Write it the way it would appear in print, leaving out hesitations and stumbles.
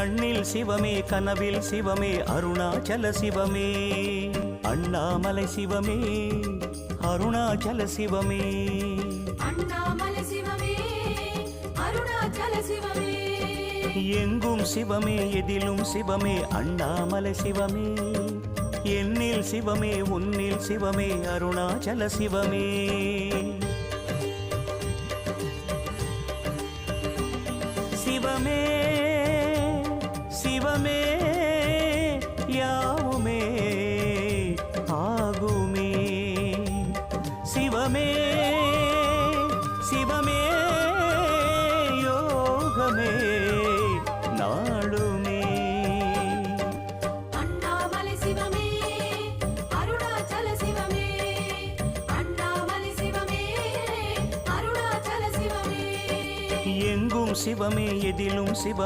கண்ணில் சிவமே கனவில் சிவமே அருணாச்சல சிவமே அண்ணாமலை சிவமே அருணாச்சல சிவமே அண்ணாமலை சிவமே அருணாச்சல சிவமே எங்கும் சிவமே எதிலும் சிவமே அண்ணாமலை சிவமே என்னில் சிவமே உன்னில் சிவமே அருணாச்சல சிவமே சிவமே சிவமே யாவுமே ஆகுமே சிவமே சிவமே யோகமே நாளுமே அண்ணாமலை சிவமே அருணாச்சல சிவமே அண்ணாமலை சிவமே அருணாச்சல சிவமே எங்கும் சிவமே எதிலும் சிவ